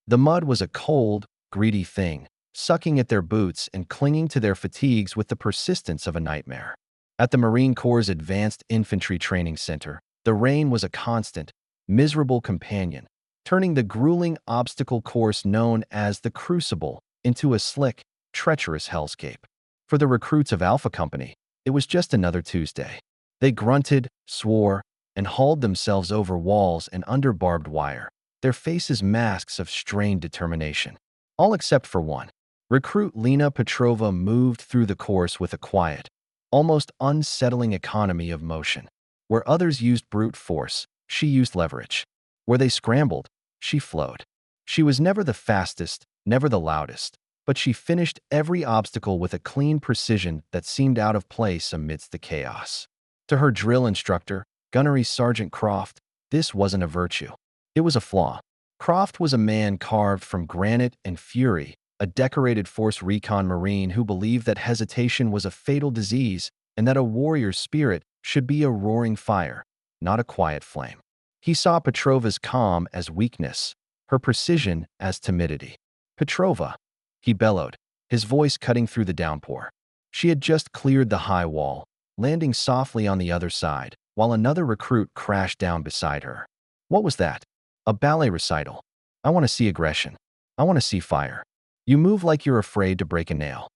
The mud was a cold, greedy thing, sucking at their boots and clinging to their fatigues with the persistence of a nightmare. At the Marine Corps' Advanced Infantry Training Center, the rain was a constant, miserable companion, turning the grueling obstacle course known as the Crucible into a slick, treacherous hellscape. For the recruits of Alpha Company, it was just another Tuesday. They grunted, swore, and hauled themselves over walls and under barbed wire, their faces masks of strained determination. All except for one. Recruit Lena Petrova moved through the course with a quiet, almost unsettling economy of motion. Where others used brute force, she used leverage. Where they scrambled, she flowed. She was never the fastest, never the loudest, but she finished every obstacle with a clean precision that seemed out of place amidst the chaos. To her drill instructor, Gunnery Sergeant Croft, this wasn't a virtue. It was a flaw. Croft was a man carved from granite and fury, a decorated Force Recon Marine who believed that hesitation was a fatal disease and that a warrior's spirit should be a roaring fire, not a quiet flame. He saw Petrova's calm as weakness, her precision as timidity. "Petrova," he bellowed, his voice cutting through the downpour. She had just cleared the high wall, landing softly on the other side, while another recruit crashed down beside her. What was that? A ballet recital. I want to see aggression. I want to see fire. You move like you're afraid to break a nail.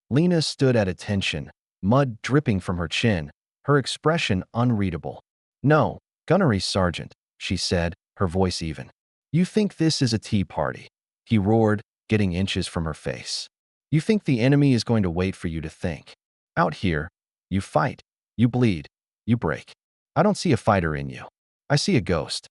Lena stood at attention, mud dripping from her chin, her expression unreadable. "No, Gunnery Sergeant," she said, her voice even. "You think this is a tea party?" He roared, getting inches from her face. "You think the enemy is going to wait for you to think? Out here, you fight, you bleed, you break. I don't see a fighter in you. I see a ghost."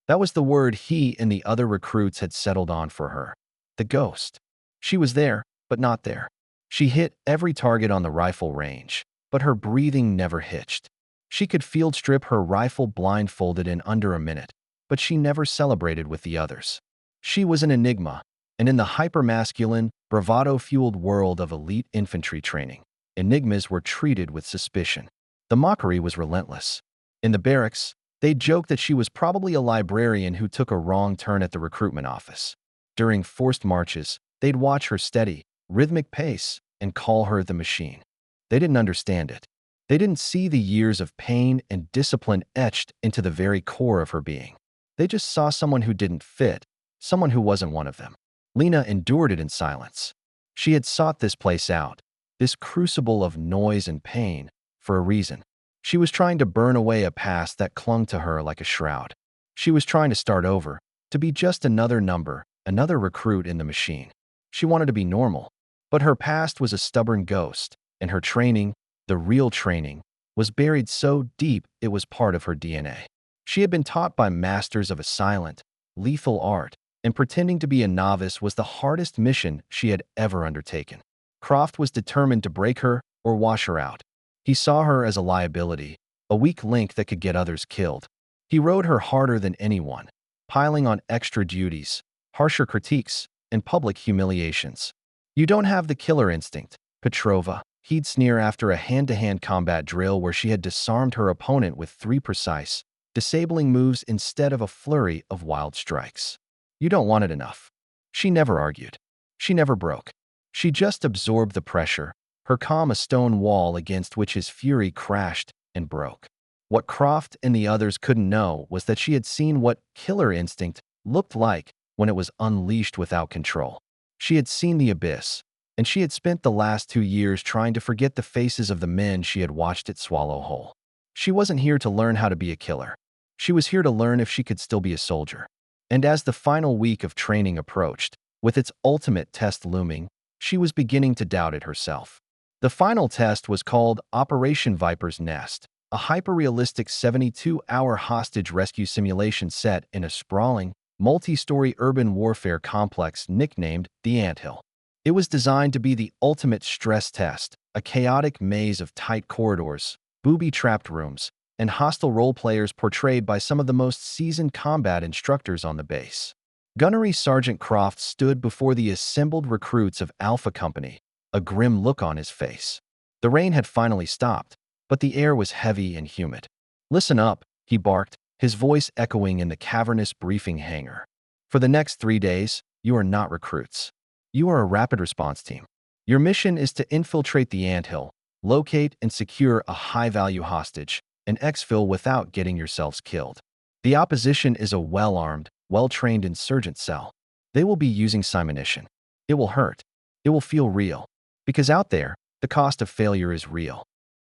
That was the word he and the other recruits had settled on for her. The ghost. She was there, but not there. She hit every target on the rifle range, but her breathing never hitched. She could field strip her rifle blindfolded in under a minute, but she never celebrated with the others. She was an enigma, and in the hypermasculine, bravado-fueled world of elite infantry training, enigmas were treated with suspicion. The mockery was relentless. In the barracks, they joked that she was probably a librarian who took a wrong turn at the recruitment office. During forced marches, they'd watch her steady, rhythmic pace and call her the machine. They didn't understand it. They didn't see the years of pain and discipline etched into the very core of her being. They just saw someone who didn't fit, someone who wasn't one of them. Lena endured it in silence. She had sought this place out, this crucible of noise and pain, for a reason. She was trying to burn away a past that clung to her like a shroud. She was trying to start over, to be just another number, another recruit in the machine. She wanted to be normal, but her past was a stubborn ghost, and her training, the real training, was buried so deep it was part of her DNA. She had been taught by masters of a silent, lethal art, and pretending to be a novice was the hardest mission she had ever undertaken. Croft was determined to break her or wash her out. He saw her as a liability, a weak link that could get others killed. He rode her harder than anyone, piling on extra duties, harsher critiques, and public humiliations. "You don't have the killer instinct, Petrova," he'd sneer after a hand-to-hand combat drill where she had disarmed her opponent with 3 precise, disabling moves instead of a flurry of wild strikes. "You don't want it enough." She never argued. She never broke. She just absorbed the pressure, her calm a stone wall against which his fury crashed and broke. What Croft and the others couldn't know was that she had seen what killer instinct looked like when it was unleashed without control. She had seen the abyss, and she had spent the last 2 years trying to forget the faces of the men she had watched it swallow whole. She wasn't here to learn how to be a killer. She was here to learn if she could still be a soldier. And as the final week of training approached, with its ultimate test looming, she was beginning to doubt it herself. The final test was called Operation Viper's Nest, a hyper-realistic 72-hour hostage rescue simulation set in a sprawling, multi-story urban warfare complex nicknamed the Anthill. It was designed to be the ultimate stress test, a chaotic maze of tight corridors, booby-trapped rooms, and hostile role players portrayed by some of the most seasoned combat instructors on the base. Gunnery Sergeant Croft stood before the assembled recruits of Alpha Company, a grim look on his face. The rain had finally stopped, but the air was heavy and humid. "Listen up," he barked, his voice echoing in the cavernous briefing hangar. "For the next 3 days, You are not recruits. You are a rapid response team. Your mission is to infiltrate the anthill, locate and secure a high-value hostage, and exfil without getting yourselves killed. The opposition is a well-armed, well-trained insurgent cell. They will be using simunition. It will hurt. It will feel real. Because out there, the cost of failure is real.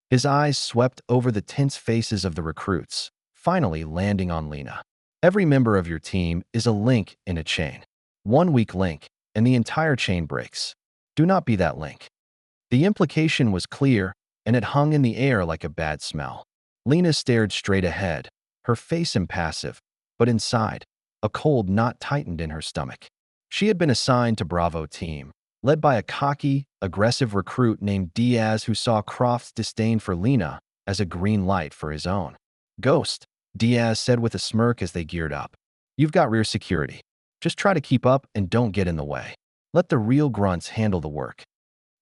His eyes swept over the tense faces of the recruits, finally landing on Lena. Every member of your team is a link in a chain. One weak link, and the entire chain breaks. Do not be that link. The implication was clear, and it hung in the air like a bad smell. Lena stared straight ahead, her face impassive, but inside, a cold knot tightened in her stomach. She had been assigned to Bravo team, led by a cocky, aggressive recruit named Diaz who saw Croft's disdain for Lena as a green light for his own. "Ghost," Diaz said with a smirk as they geared up. "You've got rear security. Just try to keep up and don't get in the way. Let the real grunts handle the work."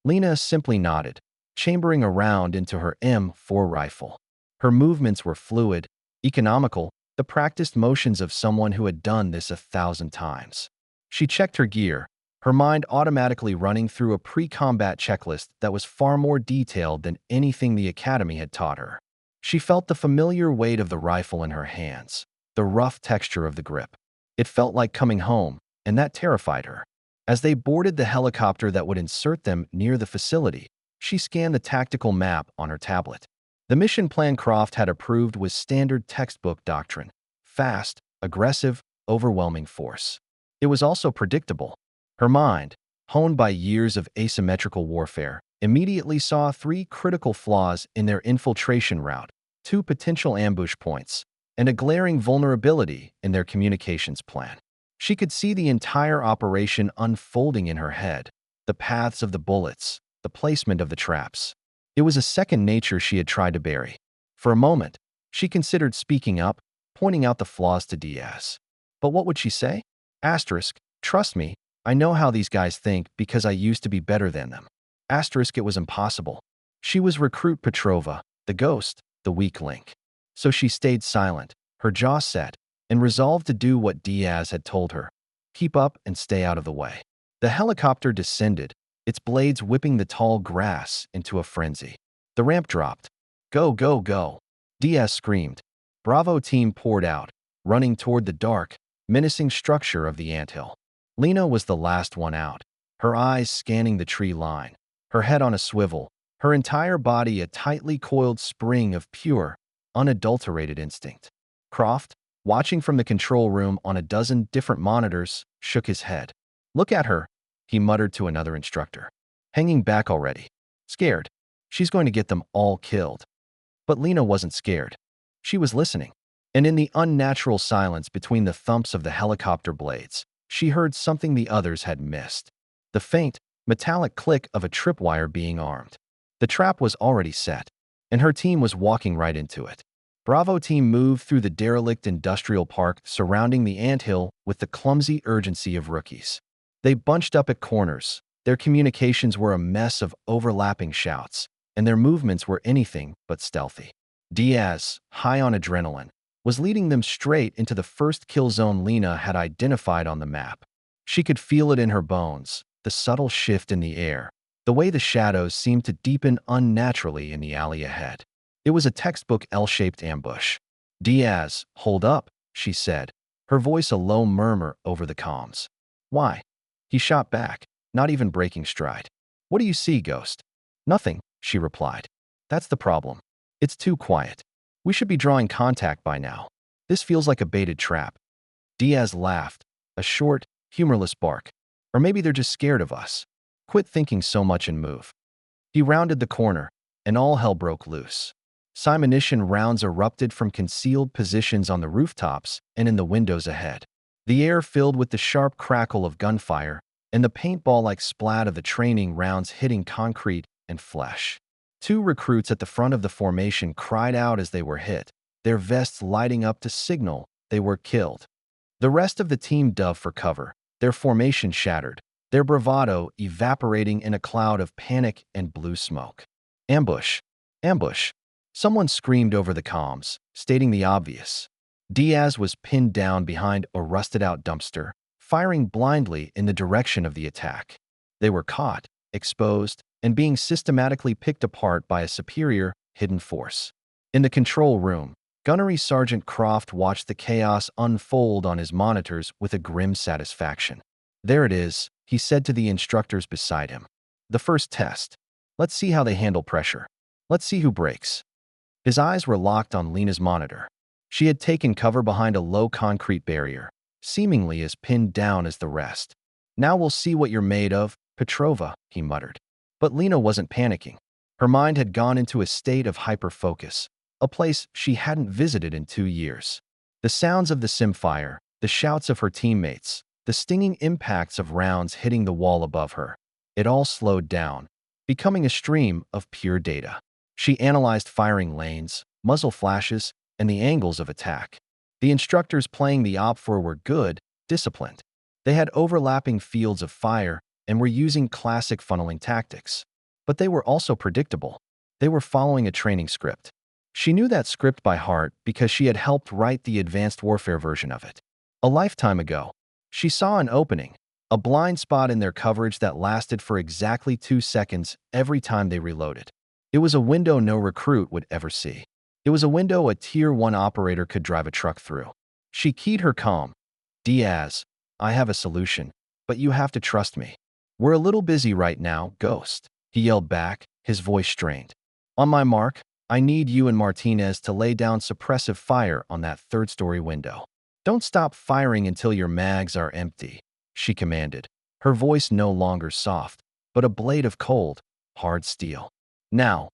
Lena simply nodded, chambering around into her M4 rifle. Her movements were fluid, economical, the practiced motions of someone who had done this 1,000 times. She checked her gear, her mind automatically running through a pre-combat checklist that was far more detailed than anything the Academy had taught her. She felt the familiar weight of the rifle in her hands, the rough texture of the grip. It felt like coming home, and that terrified her. As they boarded the helicopter that would insert them near the facility, she scanned the tactical map on her tablet. The mission plan Croft had approved was standard textbook doctrine: fast, aggressive, overwhelming force. It was also predictable. Her mind, honed by years of asymmetrical warfare, immediately saw 3 critical flaws in their infiltration route, 2 potential ambush points, and a glaring vulnerability in their communications plan. She could see the entire operation unfolding in her head, the paths of the bullets, the placement of the traps. It was a second nature she had tried to bury. For a moment, she considered speaking up, pointing out the flaws to Diaz. But what would she say? Asterisk, "Trust me, I know how these guys think because I used to be better than them." Asterisk, it was impossible. She was Recruit Petrova, the ghost, the weak link. So she stayed silent, her jaw set, and resolved to do what Diaz had told her: keep up and stay out of the way. The helicopter descended, its blades whipping the tall grass into a frenzy. The ramp dropped. "Go, go, go!" Diaz screamed. Bravo team poured out, running toward the dark, menacing structure of the anthill. Lena was the last one out, her eyes scanning the tree line, her head on a swivel, her entire body a tightly coiled spring of pure, unadulterated instinct. Croft, watching from the control room on a dozen different monitors, shook his head. "Look at her," he muttered to another instructor. "Hanging back already. Scared. She's going to get them all killed." But Lena wasn't scared. She was listening. And in the unnatural silence between the thumps of the helicopter blades, she heard something the others had missed: the faint, metallic click of a tripwire being armed. The trap was already set, and her team was walking right into it. Bravo team moved through the derelict industrial park surrounding the anthill with the clumsy urgency of rookies. They bunched up at corners. Their communications were a mess of overlapping shouts, and their movements were anything but stealthy. Diaz, high on adrenaline, was leading them straight into the first kill zone Lena had identified on the map. She could feel it in her bones, the subtle shift in the air, the way the shadows seemed to deepen unnaturally in the alley ahead. It was a textbook L-shaped ambush. "Diaz, hold up," she said, her voice a low murmur over the comms. "Why?" He shot back, not even breaking stride. "What do you see, Ghost?" "Nothing," she replied. "That's the problem. It's too quiet. We should be drawing contact by now. This feels like a baited trap." Diaz laughed, a short, humorless bark. "Or maybe they're just scared of us. Quit thinking so much and move." He rounded the corner, and all hell broke loose. Simunition rounds erupted from concealed positions on the rooftops and in the windows ahead. The air filled with the sharp crackle of gunfire and the paintball-like splat of the training rounds hitting concrete and flesh. 2 recruits at the front of the formation cried out as they were hit, their vests lighting up to signal they were killed. The rest of the team dove for cover, their formation shattered, their bravado evaporating in a cloud of panic and blue smoke. "Ambush! Ambush!" Someone screamed over the comms, stating the obvious. Diaz was pinned down behind a rusted-out dumpster, firing blindly in the direction of the attack. They were caught, exposed, and being systematically picked apart by a superior, hidden force. In the control room, Gunnery Sergeant Croft watched the chaos unfold on his monitors with a grim satisfaction. "There it is," he said to the instructors beside him. "The first test. Let's see how they handle pressure. Let's see who breaks." His eyes were locked on Lena's monitor. She had taken cover behind a low concrete barrier, seemingly as pinned down as the rest. "Now we'll see what you're made of, Petrova," he muttered. But Lena wasn't panicking. Her mind had gone into a state of hyper-focus, a place she hadn't visited in 2 years. The sounds of the simfire, the shouts of her teammates, the stinging impacts of rounds hitting the wall above her. It all slowed down, becoming a stream of pure data. She analyzed firing lanes, muzzle flashes, and the angles of attack. The instructors playing the OPFOR were good, disciplined. They had overlapping fields of fire and were using classic funneling tactics. But they were also predictable. They were following a training script. She knew that script by heart because she had helped write the advanced warfare version of it. A lifetime ago, she saw an opening, a blind spot in their coverage that lasted for exactly 2 seconds every time they reloaded. It was a window no recruit would ever see. It was a window a Tier 1 operator could drive a truck through. She keyed her calm. "Diaz, I have a solution, but you have to trust me. We're a little busy right now, Ghost," he yelled back, his voice strained. "On my mark, I need you and Martinez to lay down suppressive fire on that third-story window. Don't stop firing until your mags are empty," she commanded, her voice no longer soft, but a blade of cold, hard steel. "Now."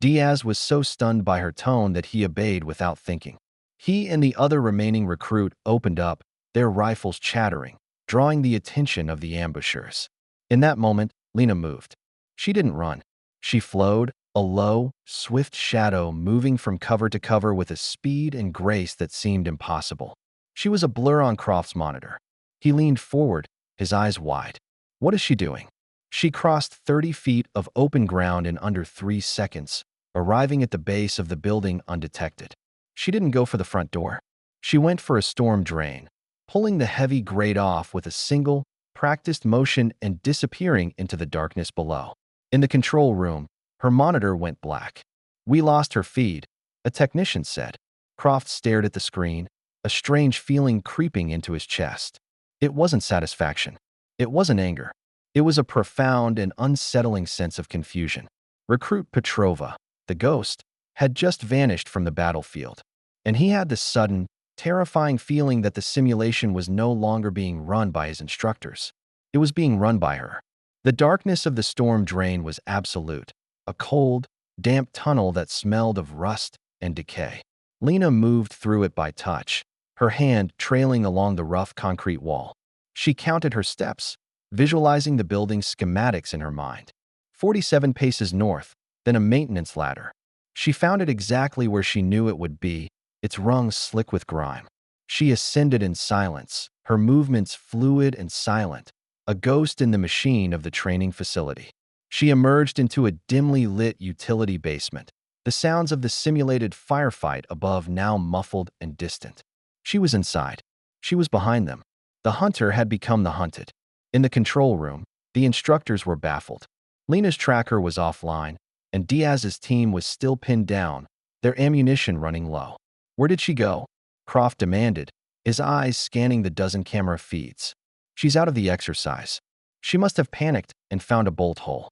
Diaz was so stunned by her tone that he obeyed without thinking. He and the other remaining recruit opened up, their rifles chattering, drawing the attention of the ambushers. In that moment, Lena moved. She didn't run. She flowed, a low, swift shadow moving from cover to cover with a speed and grace that seemed impossible. She was a blur on Croft's monitor. He leaned forward, his eyes wide. What is she doing? She crossed 30 feet of open ground in under 3 seconds, arriving at the base of the building undetected. She didn't go for the front door. She went for a storm drain, pulling the heavy grate off with a single, practiced motion and disappearing into the darkness below. In the control room, her monitor went black. "We lost her feed," a technician said. Croft stared at the screen, a strange feeling creeping into his chest. It wasn't satisfaction. It wasn't anger. It was a profound and unsettling sense of confusion. Recruit Petrova, the Ghost, had just vanished from the battlefield, and he had the sudden, terrifying feeling that the simulation was no longer being run by his instructors. It was being run by her. The darkness of the storm drain was absolute, a cold, damp tunnel that smelled of rust and decay. Lena moved through it by touch, her hand trailing along the rough concrete wall. She counted her steps, visualizing the building's schematics in her mind. 47 paces north, then a maintenance ladder. She found it exactly where she knew it would be, its rungs slick with grime. She ascended in silence, her movements fluid and silent, a ghost in the machine of the training facility. She emerged into a dimly lit utility basement, the sounds of the simulated firefight above now muffled and distant. She was inside. She was behind them. The hunter had become the hunted. In the control room, the instructors were baffled. Lena's tracker was offline, and Diaz's team was still pinned down, their ammunition running low. "Where did she go?" Croft demanded, his eyes scanning the dozen camera feeds. "She's out of the exercise. She must have panicked and found a bolt hole."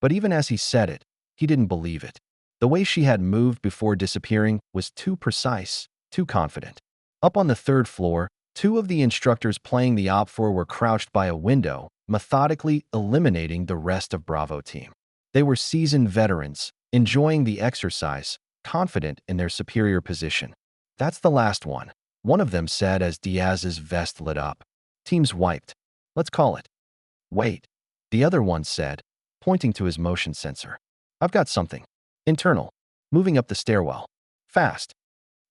But even as he said it, he didn't believe it. The way she had moved before disappearing was too precise, too confident. Up on the 3rd floor, 2 of the instructors playing the OPFOR were crouched by a window, methodically eliminating the rest of Bravo team. They were seasoned veterans, enjoying the exercise, confident in their superior position. "That's the last one," one of them said as Diaz's vest lit up. "Team's wiped. Let's call it." "Wait," the other one said, pointing to his motion sensor. "I've got something. Internal. Moving up the stairwell. Fast."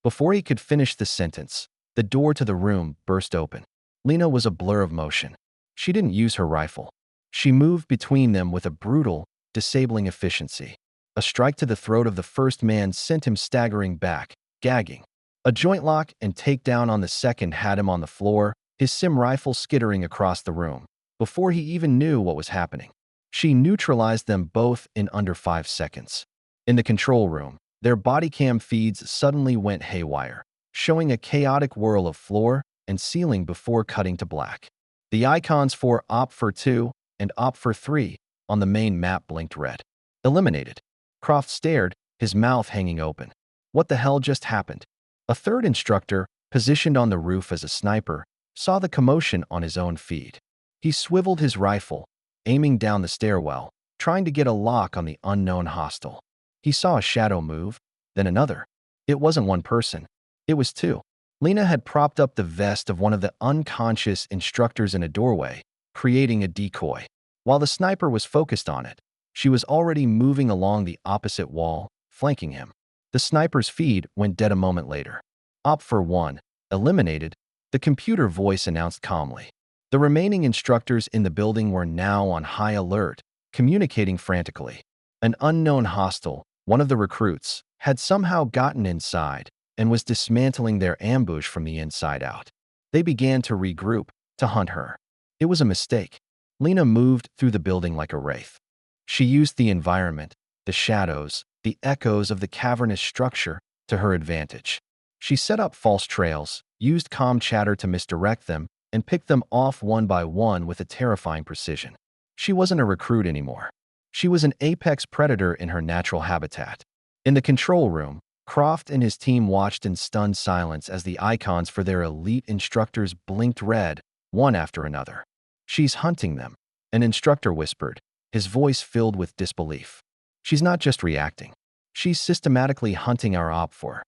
Before he could finish the sentence, the door to the room burst open. Lena was a blur of motion. She didn't use her rifle. She moved between them with a brutal, disabling efficiency. A strike to the throat of the first man sent him staggering back, gagging. A joint lock and takedown on the second had him on the floor, his sim rifle skittering across the room. Before he even knew what was happening, she neutralized them both in under 5 seconds. In the control room, their body cam feeds suddenly went haywire, showing a chaotic whirl of floor and ceiling before cutting to black. The icons for Op for 2 and Op for 3 on the main map blinked red. Eliminated. Croft stared, his mouth hanging open. What the hell just happened? A third instructor, positioned on the roof as a sniper, saw the commotion on his own feed. He swiveled his rifle, aiming down the stairwell, trying to get a lock on the unknown hostile. He saw a shadow move, then another. It wasn't one person. It was two. Lena had propped up the vest of one of the unconscious instructors in a doorway, creating a decoy. While the sniper was focused on it, she was already moving along the opposite wall, flanking him. The sniper's feed went dead a moment later. Op for 1, eliminated, the computer voice announced calmly. The remaining instructors in the building were now on high alert, communicating frantically. An unknown hostile, one of the recruits, had somehow gotten inside and was dismantling their ambush from the inside out. They began to regroup, to hunt her. It was a mistake. Lena moved through the building like a wraith. She used the environment, the shadows, the echoes of the cavernous structure to her advantage. She set up false trails, used comm chatter to misdirect them, and picked them off one by one with a terrifying precision. She wasn't a recruit anymore. She was an apex predator in her natural habitat. In the control room, Croft and his team watched in stunned silence as the icons for their elite instructors blinked red, one after another. "She's hunting them," an instructor whispered, his voice filled with disbelief. "She's not just reacting. She's systematically hunting our Op for."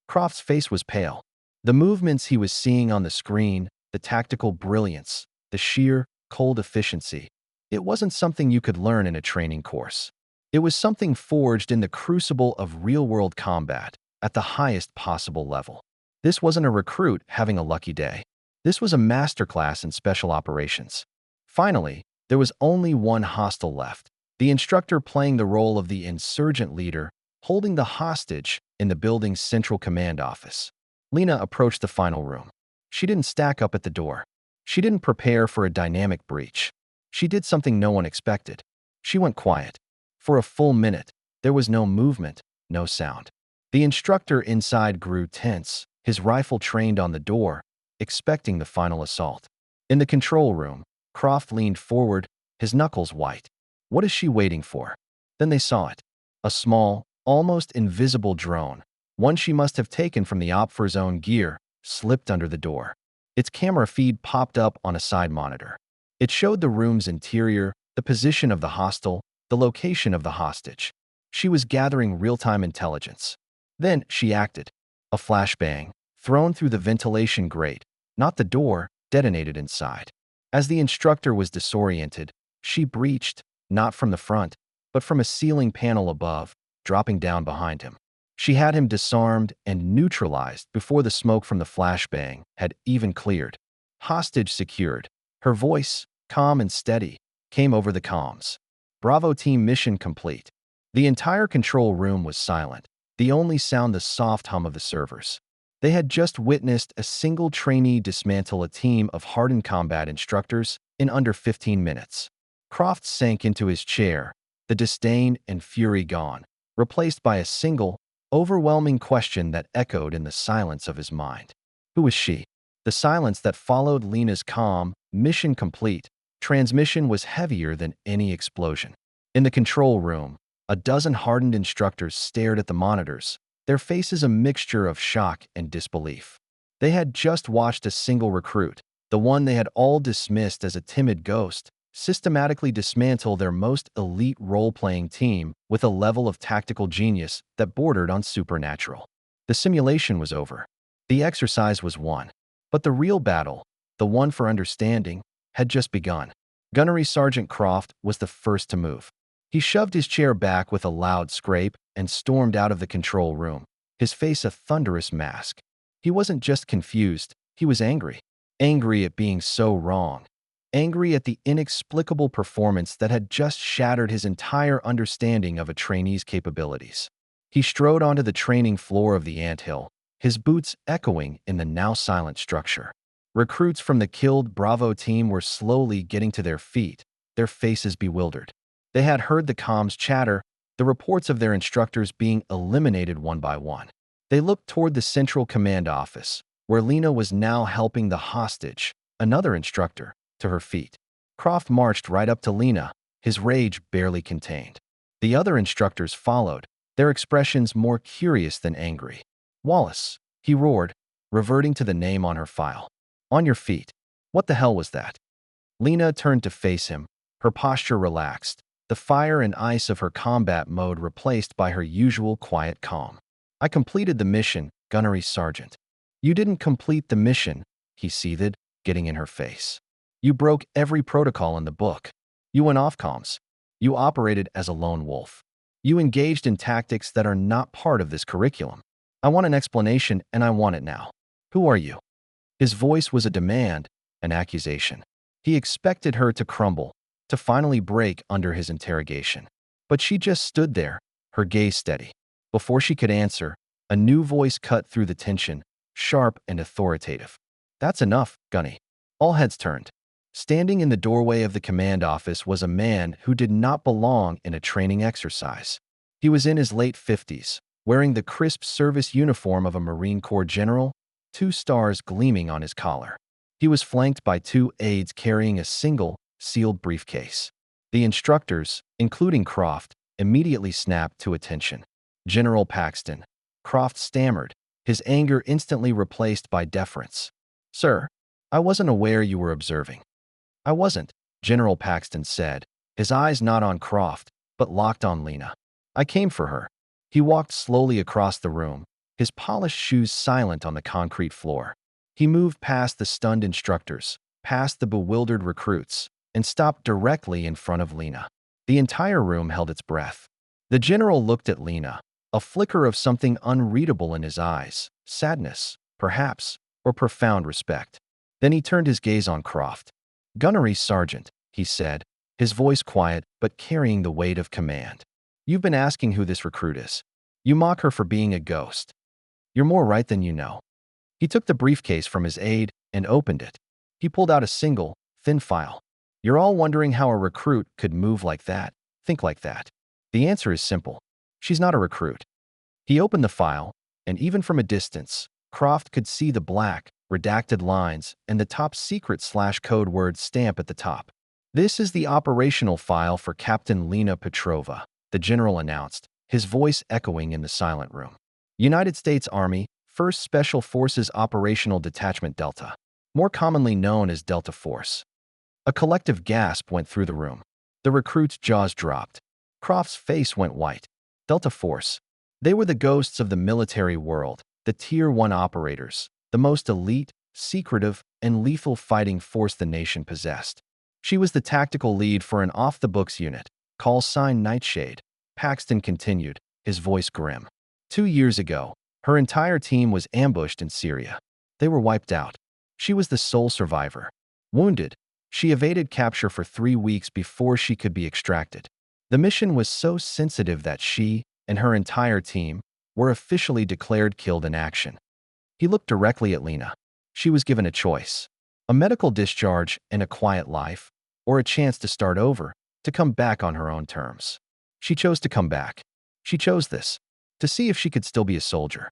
Croft's face was pale. The movements he was seeing on the screen, the tactical brilliance, the sheer, cold efficiency. It wasn't something you could learn in a training course. It was something forged in the crucible of real-world combat at the highest possible level. This wasn't a recruit having a lucky day. This was a masterclass in special operations. Finally, there was only one hostile left, the instructor playing the role of the insurgent leader, holding the hostage in the building's central command office. Lena approached the final room. She didn't stack up at the door. She didn't prepare for a dynamic breach. She did something no one expected. She went quiet. For a full minute, there was no movement, no sound. The instructor inside grew tense, his rifle trained on the door, expecting the final assault. In the control room, Croft leaned forward, his knuckles white. What is she waiting for? Then they saw it. A small, almost invisible drone, one she must have taken from the Op for Zone gear, slipped under the door. Its camera feed popped up on a side monitor. It showed the room's interior, the position of the hostile, the location of the hostage. She was gathering real-time intelligence. Then she acted. A flashbang, thrown through the ventilation grate, not the door, detonated inside. As the instructor was disoriented, she breached, not from the front, but from a ceiling panel above, dropping down behind him. She had him disarmed and neutralized before the smoke from the flashbang had even cleared. Hostage secured. Her voice, calm and steady, came over the comms. Bravo team mission complete. The entire control room was silent, the only sound the soft hum of the servers. They had just witnessed a single trainee dismantle a team of hardened combat instructors in under 15 minutes. Croft sank into his chair, the disdain and fury gone, replaced by a single, overwhelming question that echoed in the silence of his mind. Who was she? The silence that followed Lena's calm, mission complete, transmission was heavier than any explosion. In the control room, a dozen hardened instructors stared at the monitors, their faces a mixture of shock and disbelief. They had just watched a single recruit, the one they had all dismissed as a timid ghost, systematically dismantle their most elite role-playing team with a level of tactical genius that bordered on supernatural. The simulation was over. The exercise was won. But the real battle, the one for understanding, had just begun. Gunnery Sergeant Croft was the first to move. He shoved his chair back with a loud scrape and stormed out of the control room, his face a thunderous mask. He wasn't just confused, he was angry. Angry at being so wrong. Angry at the inexplicable performance that had just shattered his entire understanding of a trainee's capabilities. He strode onto the training floor of the anthill, his boots echoing in the now silent structure. Recruits from the killed Bravo team were slowly getting to their feet, their faces bewildered. They had heard the comms chatter, the reports of their instructors being eliminated one by one. They looked toward the central command office, where Lena was now helping the hostage, another instructor, to her feet. Croft marched right up to Lena, his rage barely contained. The other instructors followed, their expressions more curious than angry. "Wallace," he roared, reverting to the name on her file. "On your feet." What the hell was that? Lena turned to face him, her posture relaxed, the fire and ice of her combat mode replaced by her usual quiet calm. "I completed the mission, Gunnery Sergeant." "You didn't complete the mission," he seethed, getting in her face. "You broke every protocol in the book. You went off comms. You operated as a lone wolf. You engaged in tactics that are not part of this curriculum. I want an explanation, and I want it now. Who are you?" His voice was a demand, an accusation. He expected her to crumble, to finally break under his interrogation. But she just stood there, her gaze steady. Before she could answer, a new voice cut through the tension, sharp and authoritative. "That's enough, Gunny." All heads turned. Standing in the doorway of the command office was a man who did not belong in a training exercise. He was in his late 50s, wearing the crisp service uniform of a Marine Corps general, 2 stars gleaming on his collar. He was flanked by 2 aides carrying a single, sealed briefcase. The instructors, including Croft, immediately snapped to attention. "General Paxton." Croft stammered, his anger instantly replaced by deference. "Sir, I wasn't aware you were observing." "I wasn't," General Paxton said, his eyes not on Croft, but locked on Lena. "I came for her." He walked slowly across the room, his polished shoes silent on the concrete floor. He moved past the stunned instructors, past the bewildered recruits, and stopped directly in front of Lena. The entire room held its breath. The general looked at Lena, a flicker of something unreadable in his eyes, sadness, perhaps, or profound respect. Then he turned his gaze on Croft. "Gunnery Sergeant," he said, his voice quiet but carrying the weight of command. "You've been asking who this recruit is. You mock her for being a ghost. You're more right than you know." He took the briefcase from his aide and opened it. He pulled out a single, thin file. "You're all wondering how a recruit could move like that, think like that. The answer is simple. She's not a recruit." He opened the file, and even from a distance, Croft could see the black, redacted lines and the top secret /code word stamp at the top. "This is the operational file for Captain Lena Petrova," the general announced, his voice echoing in the silent room. "United States Army, 1st Special Forces Operational Detachment Delta, more commonly known as Delta Force." A collective gasp went through the room. The recruits' jaws dropped. Croft's face went white. Delta Force. They were the ghosts of the military world, the Tier 1 operators, the most elite, secretive, and lethal fighting force the nation possessed. She was the tactical lead for an off-the-books unit, call sign Nightshade. Paxton continued, his voice grim. 2 years ago, her entire team was ambushed in Syria. They were wiped out. She was the sole survivor. Wounded, she evaded capture for 3 weeks before she could be extracted. The mission was so sensitive that she, and her entire team, were officially declared killed in action. He looked directly at Lena. She was given a choice. A medical discharge and a quiet life, or a chance to start over, to come back on her own terms. She chose to come back. She chose this, to see if she could still be a soldier.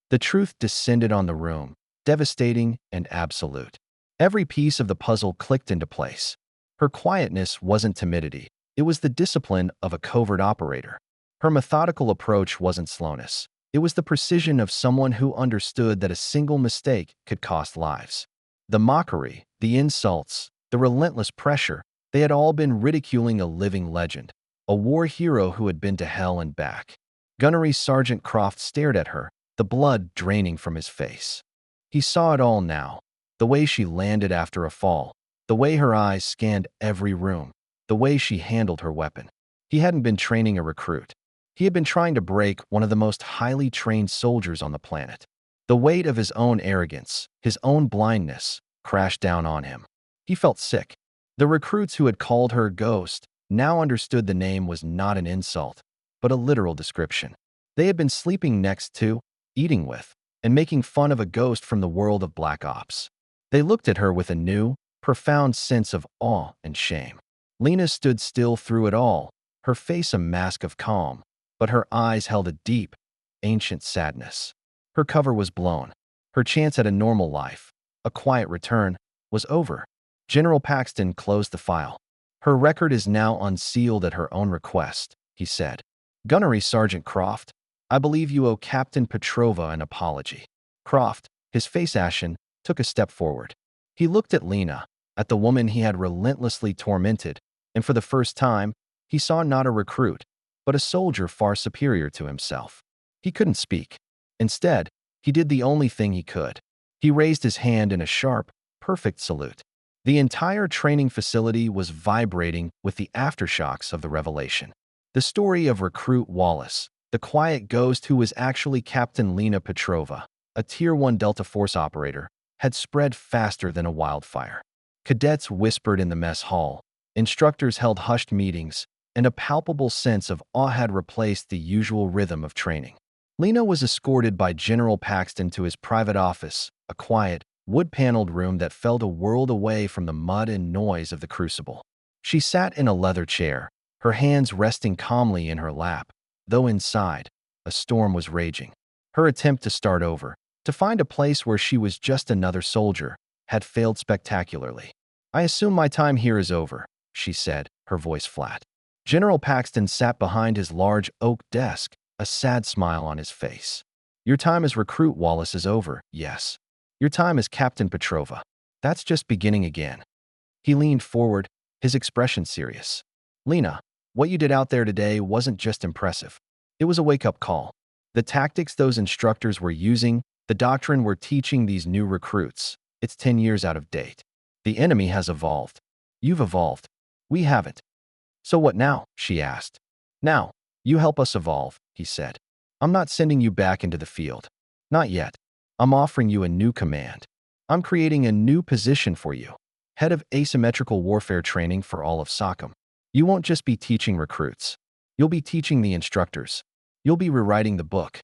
The truth descended on the room, devastating and absolute. Every piece of the puzzle clicked into place. Her quietness wasn't timidity. It was the discipline of a covert operator. Her methodical approach wasn't slowness. It was the precision of someone who understood that a single mistake could cost lives. The mockery, the insults, the relentless pressure, they had all been ridiculing a living legend, a war hero who had been to hell and back. Gunnery Sergeant Croft stared at her, the blood draining from his face. He saw it all now, the way she landed after a fall, the way her eyes scanned every room, the way she handled her weapon. He hadn't been training a recruit. He had been trying to break one of the most highly trained soldiers on the planet. The weight of his own arrogance, his own blindness, crashed down on him. He felt sick. The recruits who had called her Ghost now understood the name was not an insult, but a literal description. They had been sleeping next to, eating with, and making fun of a ghost from the world of Black Ops. They looked at her with a new, profound sense of awe and shame. Lena stood still through it all, her face a mask of calm, but her eyes held a deep, ancient sadness. Her cover was blown. Her chance at a normal life, a quiet return, was over. General Paxton closed the file. Her record is now unsealed at her own request, he said. Gunnery Sergeant Croft, I believe you owe Captain Petrova an apology. Croft, his face ashen, took a step forward. He looked at Lena, at the woman he had relentlessly tormented, and for the first time, he saw not a recruit, but a soldier far superior to himself. He couldn't speak. Instead, he did the only thing he could. He raised his hand in a sharp, perfect salute. The entire training facility was vibrating with the aftershocks of the revelation. The story of Recruit Wallace, the quiet ghost who was actually Captain Lena Petrova, a Tier 1 Delta Force operator, had spread faster than a wildfire. Cadets whispered in the mess hall, instructors held hushed meetings, and a palpable sense of awe had replaced the usual rhythm of training. Lena was escorted by General Paxton to his private office, a quiet, wood-paneled room that felt a world away from the mud and noise of the crucible. She sat in a leather chair, her hands resting calmly in her lap, though inside, a storm was raging. Her attempt to start over, to find a place where she was just another soldier, had failed spectacularly. I assume my time here is over, she said, her voice flat. General Paxton sat behind his large oak desk, a sad smile on his face. Your time as Recruit Wallace is over, yes. Your time as Captain Petrova. That's just beginning again. He leaned forward, his expression serious. Lena, what you did out there today wasn't just impressive. It was a wake-up call. The tactics those instructors were using, the doctrine we're teaching these new recruits, it's 10 years out of date. The enemy has evolved. You've evolved. We haven't. So what now? She asked. Now, you help us evolve, he said. I'm not sending you back into the field. Not yet. I'm offering you a new command. I'm creating a new position for you. Head of Asymmetrical Warfare Training for all of SOCOM. You won't just be teaching recruits. You'll be teaching the instructors. You'll be rewriting the book.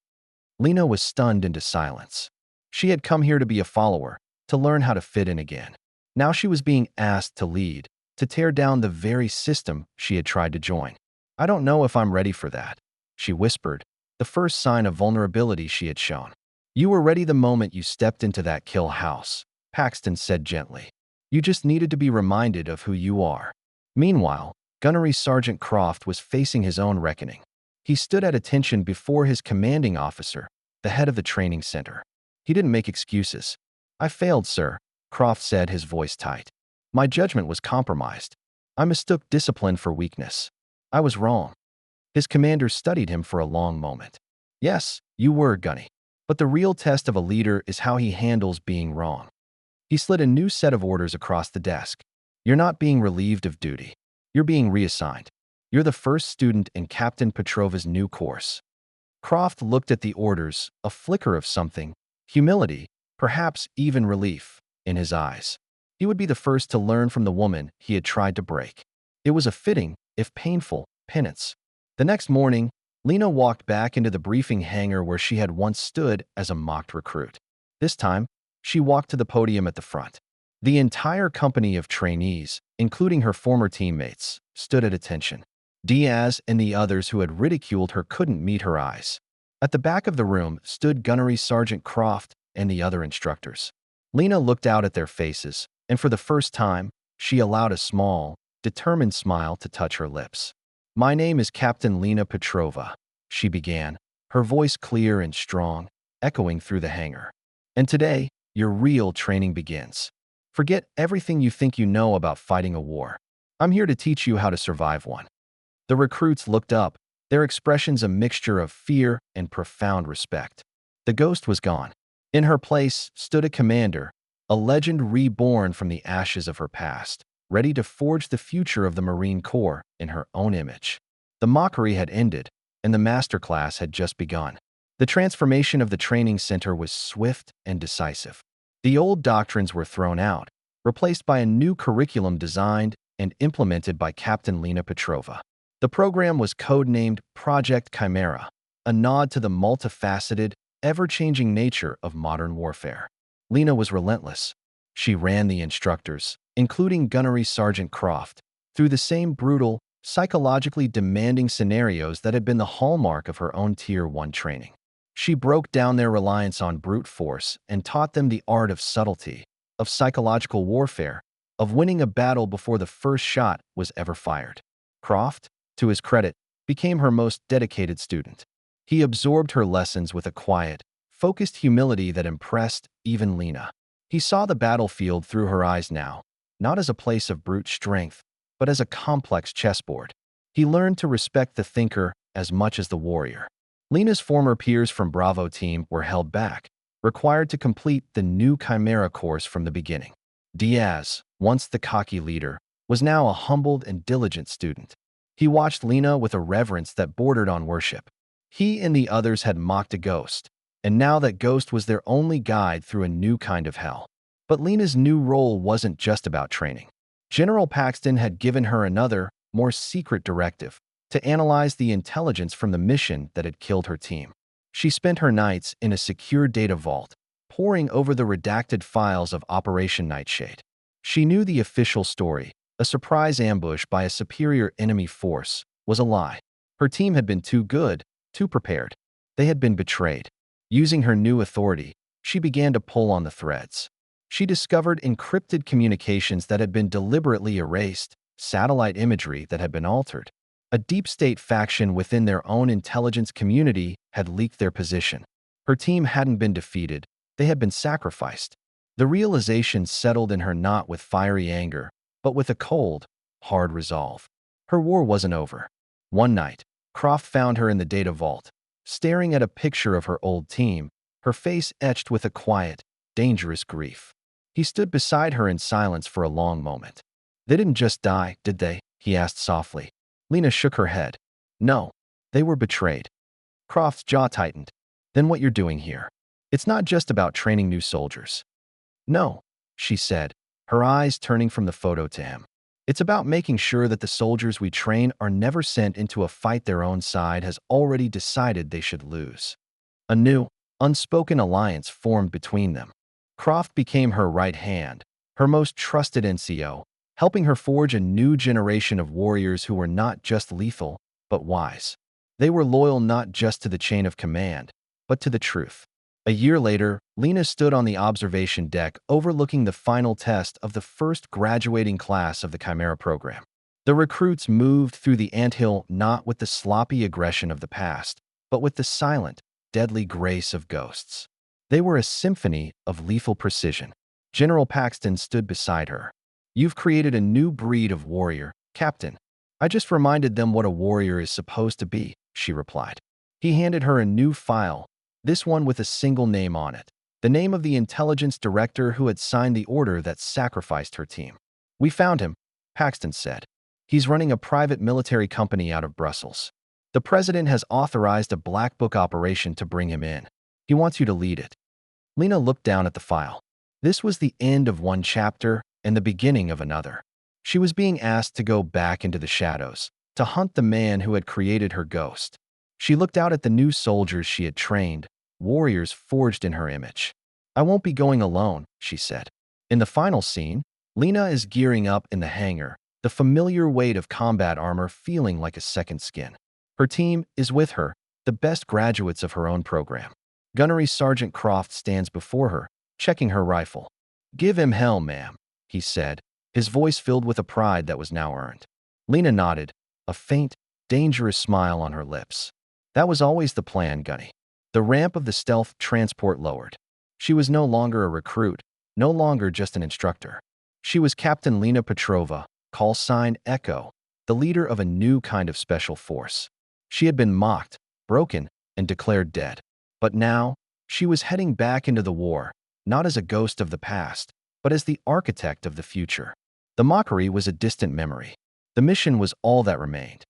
Lena was stunned into silence. She had come here to be a follower, to learn how to fit in again. Now she was being asked to lead, to tear down the very system she had tried to join. I don't know if I'm ready for that, she whispered, the first sign of vulnerability she had shown. You were ready the moment you stepped into that kill house, Paxton said gently. You just needed to be reminded of who you are. Meanwhile, Gunnery Sergeant Croft was facing his own reckoning. He stood at attention before his commanding officer, the head of the training center. He didn't make excuses. I failed, sir, Croft said, his voice tight. My judgment was compromised. I mistook discipline for weakness. I was wrong. His commander studied him for a long moment. Yes, you were, Gunny. But the real test of a leader is how he handles being wrong. He slid a new set of orders across the desk. You're not being relieved of duty. You're being reassigned. You're the first student in Captain Petrova's new course. Croft looked at the orders, a flicker of something, humility, perhaps even relief, in his eyes. He would be the first to learn from the woman he had tried to break. It was a fitting, if painful, penance. The next morning, Lena walked back into the briefing hangar where she had once stood as a mocked recruit. This time, she walked to the podium at the front. The entire company of trainees, including her former teammates, stood at attention. Diaz and the others who had ridiculed her couldn't meet her eyes. At the back of the room stood Gunnery Sergeant Croft and the other instructors. Lena looked out at their faces, and for the first time, she allowed a small, determined smile to touch her lips. My name is Captain Lena Petrova, she began, her voice clear and strong, echoing through the hangar. And today, your real training begins. Forget everything you think you know about fighting a war. I'm here to teach you how to survive one. The recruits looked up, their expressions a mixture of fear and profound respect. The ghost was gone. In her place stood a commander, a legend reborn from the ashes of her past, ready to forge the future of the Marine Corps in her own image. The mockery had ended, and the masterclass had just begun. The transformation of the training center was swift and decisive. The old doctrines were thrown out, replaced by a new curriculum designed and implemented by Captain Lena Petrova. The program was codenamed Project Chimera, a nod to the multifaceted, ever-changing nature of modern warfare. Lena was relentless. She ran the instructors, including Gunnery Sergeant Croft, through the same brutal, psychologically demanding scenarios that had been the hallmark of her own Tier 1 training. She broke down their reliance on brute force and taught them the art of subtlety, of psychological warfare, of winning a battle before the first shot was ever fired. Croft, to his credit, became her most dedicated student. He absorbed her lessons with a quiet, focused humility that impressed even Lena. He saw the battlefield through her eyes now, not as a place of brute strength, but as a complex chessboard. He learned to respect the thinker as much as the warrior. Lena's former peers from Bravo team were held back, required to complete the new Chimera course from the beginning. Diaz, once the cocky leader, was now a humbled and diligent student. He watched Lena with a reverence that bordered on worship. He and the others had mocked a ghost, and now that ghost was their only guide through a new kind of hell. But Lena's new role wasn't just about training. General Paxton had given her another, more secret directive: to analyze the intelligence from the mission that had killed her team. She spent her nights in a secure data vault, poring over the redacted files of Operation Nightshade. She knew the official story, a surprise ambush by a superior enemy force, was a lie. Her team had been too good, too prepared. They had been betrayed. Using her new authority, she began to pull on the threads. She discovered encrypted communications that had been deliberately erased, satellite imagery that had been altered. A deep state faction within their own intelligence community had leaked their position. Her team hadn't been defeated, they had been sacrificed. The realization settled in her not with fiery anger, but with a cold, hard resolve. Her war wasn't over. One night, Croft found her in the data vault, staring at a picture of her old team, her face etched with a quiet, dangerous grief. He stood beside her in silence for a long moment. "They didn't just die, did they?" he asked softly. Lena shook her head. "No, they were betrayed." Croft's jaw tightened. "Then what you're doing here? It's not just about training new soldiers." "No," she said, her eyes turning from the photo to him. "It's about making sure that the soldiers we train are never sent into a fight their own side has already decided they should lose." A new, unspoken alliance formed between them. Croft became her right hand, her most trusted NCO, helping her forge a new generation of warriors who were not just lethal, but wise. They were loyal not just to the chain of command, but to the truth. A year later, Lena stood on the observation deck overlooking the final test of the first graduating class of the Chimera program. The recruits moved through the anthill not with the sloppy aggression of the past, but with the silent, deadly grace of ghosts. They were a symphony of lethal precision. General Paxton stood beside her. "You've created a new breed of warrior, Captain." "I just reminded them what a warrior is supposed to be," she replied. He handed her a new file, this one with a single name on it, the name of the intelligence director who had signed the order that sacrificed her team. "We found him," Paxton said. "He's running a private military company out of Brussels. The president has authorized a black book operation to bring him in. He wants you to lead it." Lena looked down at the file. This was the end of one chapter and the beginning of another. She was being asked to go back into the shadows, to hunt the man who had created her ghost. She looked out at the new soldiers she had trained, warriors forged in her image. "I won't be going alone," she said. In the final scene, Lena is gearing up in the hangar, the familiar weight of combat armor feeling like a second skin. Her team is with her, the best graduates of her own program. Gunnery Sergeant Croft stands before her, checking her rifle. "Give him hell, ma'am," he said, his voice filled with a pride that was now earned. Lena nodded, a faint, dangerous smile on her lips. "That was always the plan, Gunny." The ramp of the stealth transport lowered. She was no longer a recruit, no longer just an instructor. She was Captain Lena Petrova, call sign Echo, the leader of a new kind of special force. She had been mocked, broken, and declared dead. But now, she was heading back into the war, not as a ghost of the past, but as the architect of the future. The mockery was a distant memory. The mission was all that remained.